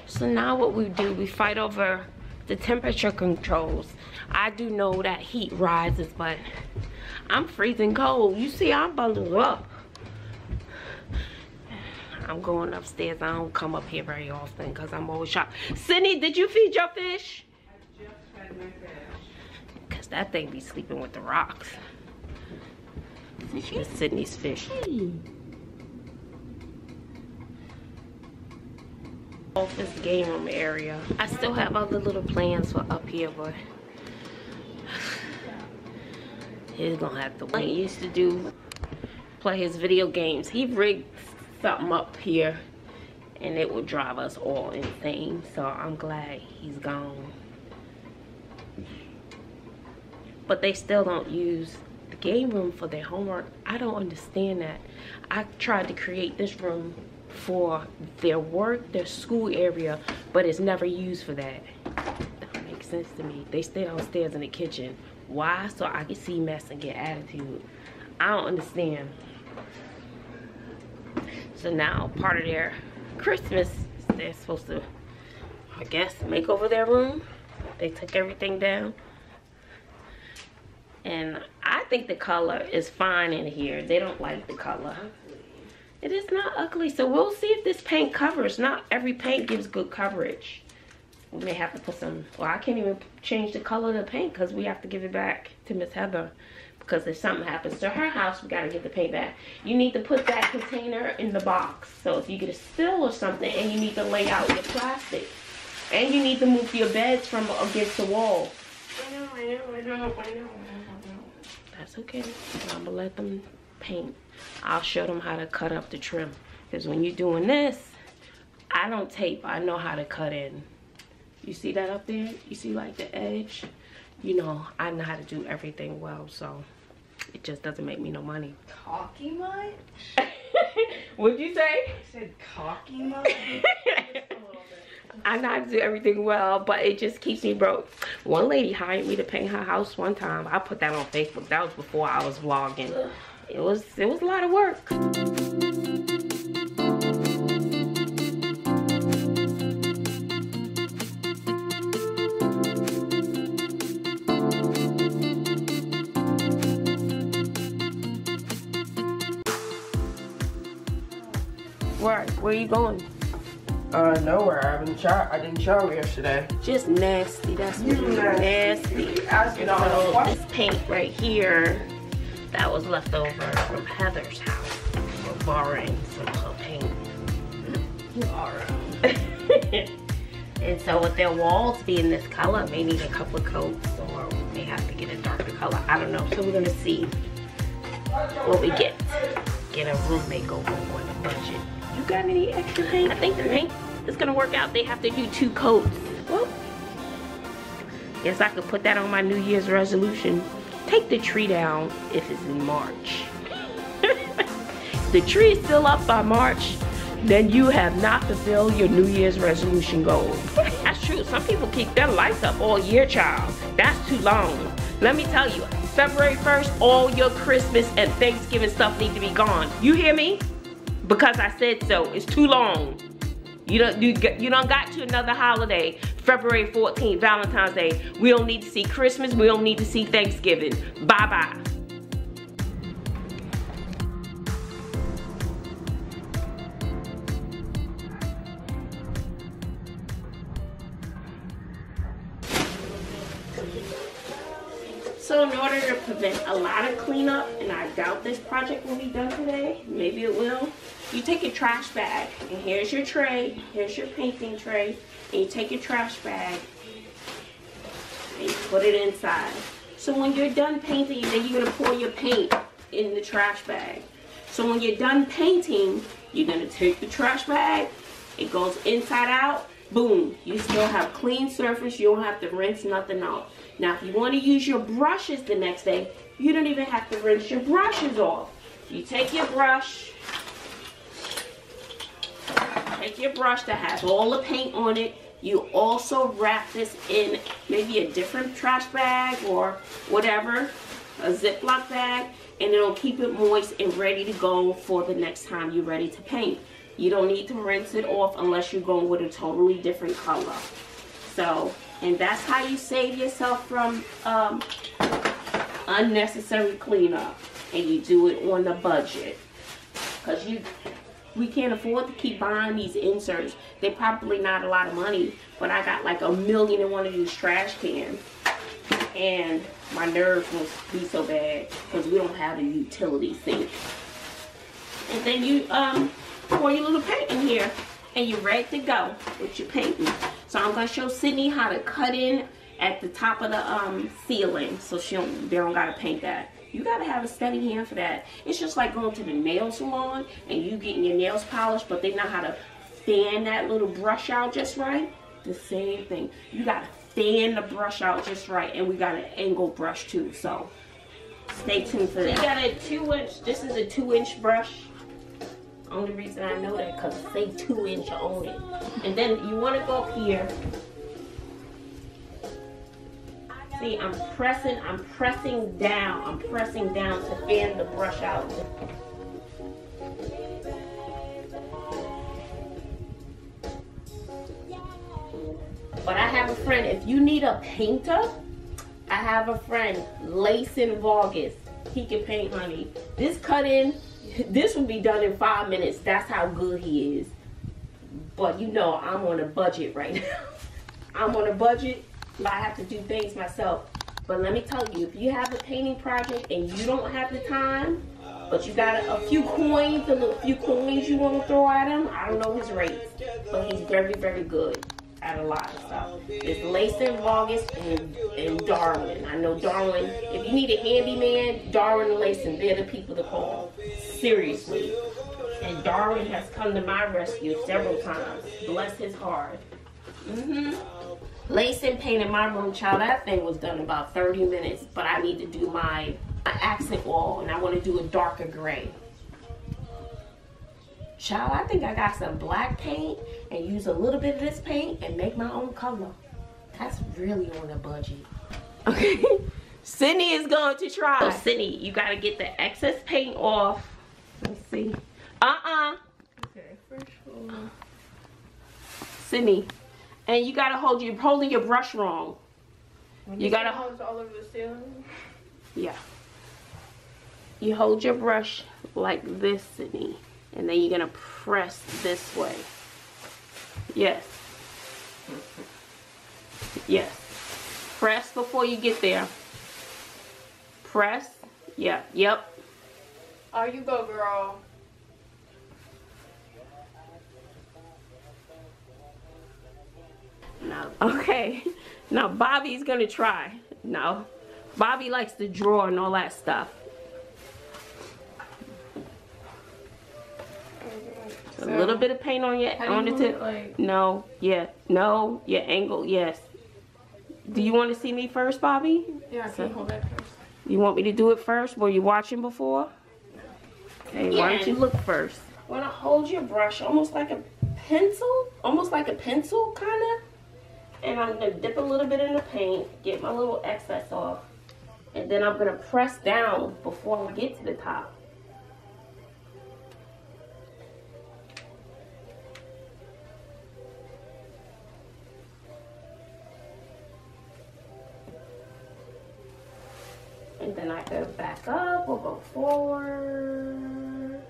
So now what we do, we fight over the temperature controls. I do know that heat rises, but I'm freezing cold. You see, I'm bundled up. I'm going upstairs. I don't come up here very often because I'm always shocked. Sydney, did you feed your fish? I just fed my fish. Because that thing be sleeping with the rocks. Here's Sydney's fish. Hey. Office game room area. I still have other little plans for up here, but he's gonna have to wait. He used to do play his video games. He rigged something up here and it would drive us all insane, so I'm glad he's gone. But they still don't use the game room for their homework. I don't understand that. I tried to create this room for their work, their school area, but it's never used for that. That makes sense to me. They stay downstairs in the kitchen. Why? So I can see mess and get attitude. I don't understand. So now part of their Christmas, they're supposed to, I guess, make over their room. They took everything down. And I think the color is fine in here. They don't like the color. It is not ugly, so we'll see if this paint covers. Not every paint gives good coverage. We may have to put some, well, I can't even change the color of the paint because we have to give it back to Miss Heather. Because if something happens to her house, we gotta get the paint back. You need to put that container in the box. So if you get a spill or something and you need to lay out your plastic. And you need to move your beds from against the wall. I know. That's okay. I'm gonna let them paint. I'll show them how to cut up the trim. Because when you're doing this, I don't tape. I know how to cut in. You see that up there? You see like the edge? You know, I know how to do everything well, so it just doesn't make me no money. Cocky much? What'd you say? I said cocky much? Just a little bit. I know how to do everything well, but it just keeps me broke. One lady hired me to paint her house one time. I put that on Facebook. That was before I was vlogging. It was a lot of work. Where are you going? Nowhere. I didn't shower yesterday. Just nasty. That's nasty. You know, This paint right here, that was left over from Heather's house. We're borrowing some of her paint. And so with their walls being this color, may need a couple of coats or may have to get a darker color. I don't know. So we're gonna see what we get. Get a room makeover on the budget. You got any extra paint? I think the paint is gonna work out. They have to do 2 coats. Well, guess I could put that on my New Year's resolution. Take the tree down if it's in March. The tree is still up by March, then you have not fulfilled your New Year's resolution goal. That's true. Some people keep their lights up all year, child. That's too long. Let me tell you, February 1st, all your Christmas and Thanksgiving stuff need to be gone. You hear me? Because I said so. It's too long. You done got to another holiday. February 14th, Valentine's Day. We don't need to see Christmas. We don't need to see Thanksgiving. Bye-bye. So in order to prevent a lot of cleanup, and I doubt this project will be done today, maybe it will, you take a trash bag, and here's your tray, here's your painting tray, and you take your trash bag, and you put it inside. So when you're done painting, then you're gonna pour your paint in the trash bag. So when you're done painting, you're gonna take the trash bag, it goes inside out, boom, you still have clean surface, you don't have to rinse nothing out. Now if you want to use your brushes the next day, you don't even have to rinse your brushes off. You take your brush that has all the paint on it, you also wrap this in maybe a different trash bag or whatever, a Ziploc bag, and it'll keep it moist and ready to go for the next time you're ready to paint. You don't need to rinse it off unless you're going with a totally different color. So, and that's how you save yourself from unnecessary cleanup. And you do it on the budget. Because we can't afford to keep buying these inserts. They're probably not a lot of money, but I got like 1,000,000 in one of these trash cans. And my nerves will be so bad because we don't have a utility sink. And then you pour your little paint in here and you're ready to go with your painting. So I'm going to show Sydney how to cut in at the top of the ceiling so they don't got to paint that. You got to have a steady hand for that. It's just like going to the nail salon and you getting your nails polished, but they know how to fan that little brush out just right. The same thing. You got to fan the brush out just right, and we got an angle brush too. So stay tuned for that. You got a 2-inch. This is a 2-inch brush. Only reason I know that because it say 2-inch on it. And then you want to go up here. See, I'm pressing down. I'm pressing down to fan the brush out. But I have a friend, if you need a painter, I have a friend, Leyson Vargas. He can paint, honey. This cut-in, this will be done in 5 minutes. That's how good he is. But you know, I'm on a budget right now. I'm on a budget. I have to do things myself. But let me tell you, if you have a painting project and you don't have the time, but you got a few coins, you want to throw at him, I don't know his rates, but he's very, very good at a lot of stuff. It's Leyson Vargas and Darwin. I know Darwin, if you need a handyman, Darwin and Leyson, they're the people to call. Seriously. And Darwin has come to my rescue several times. Bless his heart. Leyson painted my room, child. That thing was done in about 30 minutes. But I need to do my accent wall, and I want to do a darker gray. Child, I think I got some black paint and use a little bit of this paint and make my own color. That's really on a budget. Okay. Sydney is going to try. Oh, Sydney, you got to get the excess paint off. Let's see. Okay, for sure. Sydney. And you gotta you're holding your brush wrong. You gotta hold all over the ceiling. Yeah. You hold your brush like this, Sydney, and then you're gonna press this way. Yes. Yes. Press before you get there. Press. Yeah. Yep. Oh, you go, girl. No. Okay. Now Bobby's gonna try. No. Bobby likes to draw and all that stuff. A little bit of paint on the tip. Like... No. Yeah. No. Your angle. Yes. Do you want to see me first, Bobby? Yeah, I can hold that first. You want me to do it first? Were you watching before? Okay. Yeah. Why don't you look first? Want to hold your brush almost like a pencil? Almost like a pencil, kind of. And I'm going to dip a little bit in the paint, get my little excess off. And then I'm going to press down before we get to the top. And then I go back up, we'll go forward.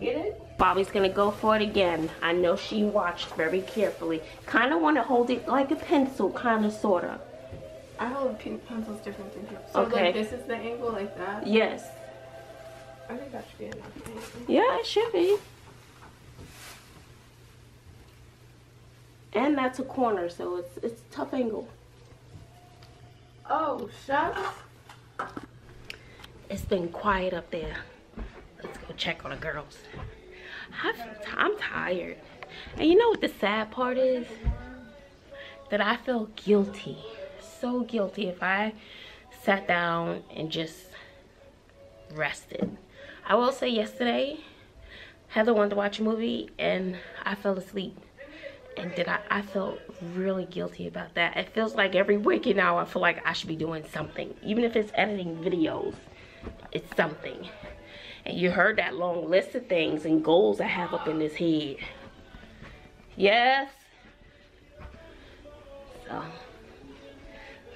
Get it? Bobby's gonna go for it again. I know she watched very carefully. Kind of want to hold it like a pencil, kind of, sort of. I hold pencils different than you. So okay. Like this is the angle, like that? Yes. I think that should be enough. Yeah, it should be. And that's a corner, so it's a tough angle. Oh, shucks. It's been quiet up there. Let's go check on the girls. I'm tired. And you know what the sad part is? That I feel guilty. So guilty if I sat down and just rested. I will say yesterday, Heather wanted to watch a movie and I fell asleep. And I felt really guilty about that. It feels like every waking hour I feel like I should be doing something. Even if it's editing videos, it's something. And you heard that long list of things and goals I have up in his head. Yes. So,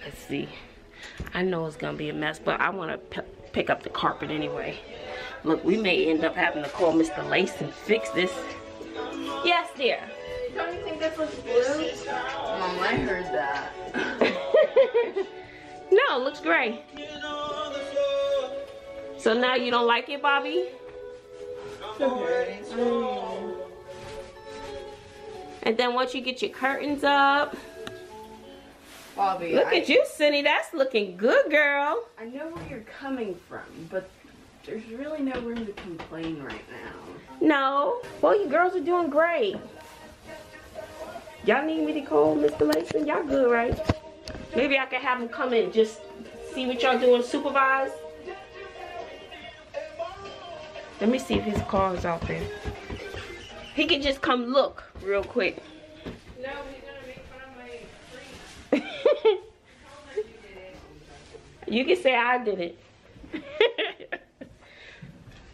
let's see. I know it's gonna be a mess, but I wanna pick up the carpet anyway. Look, we may end up having to call Mr. Leyson and fix this. Yes, dear. Don't you think this looks blue? Mom, I heard that. No, it looks gray. So now you don't like it, Bobby? Okay. And then once you get your curtains up. Bobby, Look at you, Cindy. That's looking good, girl. I know where you're coming from, but there's really no room to complain right now. No. Well, you girls are doing great. Y'all need me to call Mr. Leyson? Y'all good, right? Maybe I can have him come in, just see what y'all doing, supervise. Let me see if his car is out there. He can just come look real quick. No, he's gonna make fun of my tree. You can say I did it.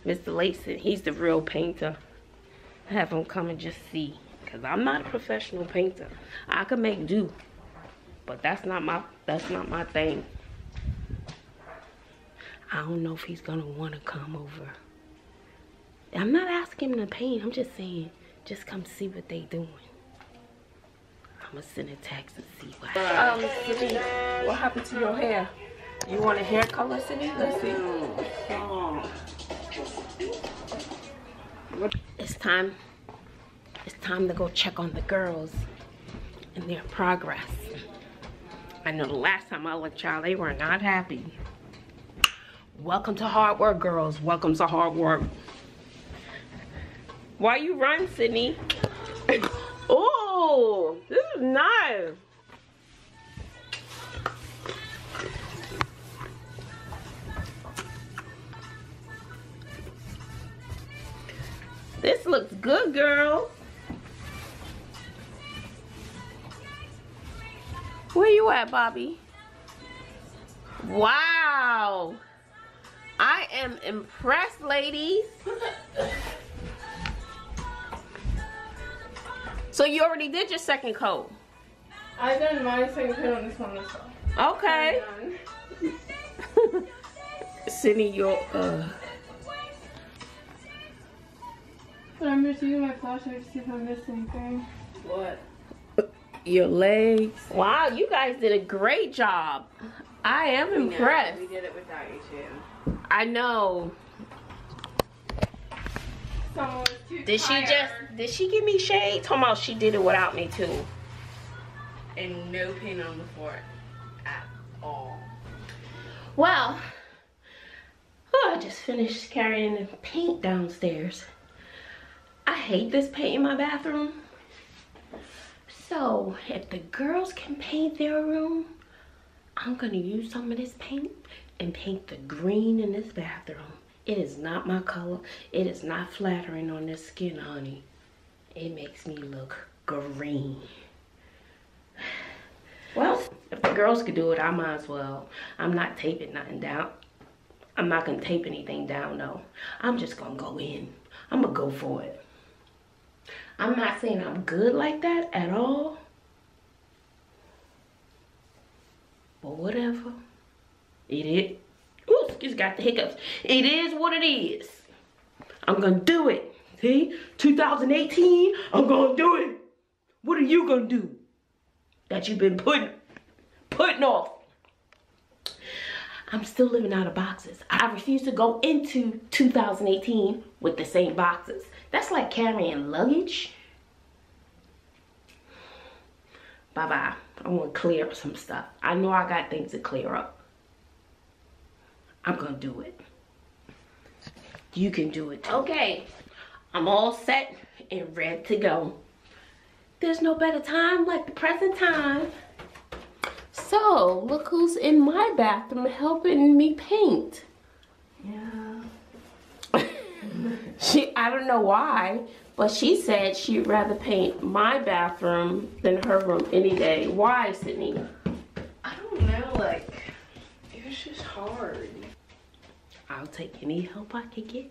Mr. Leyson, he's the real painter. Have him come and just see. Because I'm not a professional painter. I can make do. But that's not my thing. I don't know if he's gonna want to come over. I'm not asking him to paint. I'm just saying, just come see what they doing. I'm gonna send a text and see what happens. Cindy, what happened to your hair? You want a hair color, Cindy? Let's see. Oh. It's time to go check on the girls and their progress. I know the last time I looked, y'all, they were not happy. Welcome to hard work, girls. Welcome to hard work. Why you run, Sydney? Oh, this is nice. This looks good, girl. Where you at, Bobby? Wow. I am impressed, ladies. So you already did your second coat? I done my second coat on this one as well. Okay. Sydney, your I'm just using my flashlight to see if I missed anything. What? your legs. Wow, you guys did a great job. I am impressed. We did it without you too. I know. Someone was too Did tired. did she give me shade? Talking about she did it without me too. And no paint on the floor at all. Well, I just finished carrying the paint downstairs. I hate this paint in my bathroom. So if the girls can paint their room, I'm gonna use some of this paint and paint the green in this bathroom. It is not my color. It is not flattering on this skin, honey. It makes me look green. Well, if the girls could do it, I might as well. I'm not taping nothing down. I'm not gonna tape anything down though. I'm just gonna go in. I'm gonna go for it. I'm not saying I'm good like that at all. But whatever. It is. Ooh, excuse, got the hiccups. It is what it is. I'm gonna do it. See? 2018, I'm gonna do it. What are you gonna do? That you've been putting off. I'm still living out of boxes. I refuse to go into 2018 with the same boxes. That's like carrying luggage. Bye-bye. I want to clear up some stuff. I know I got things to clear up. I'm going to do it. You can do it too. Okay. I'm all set and ready to go. There's no better time like the present time. So, look who's in my bathroom helping me paint. Yeah. I don't know why, but she said she'd rather paint my bathroom than her room any day. Why, Sydney? I don't know, like, it was just hard. I'll take any help I can get.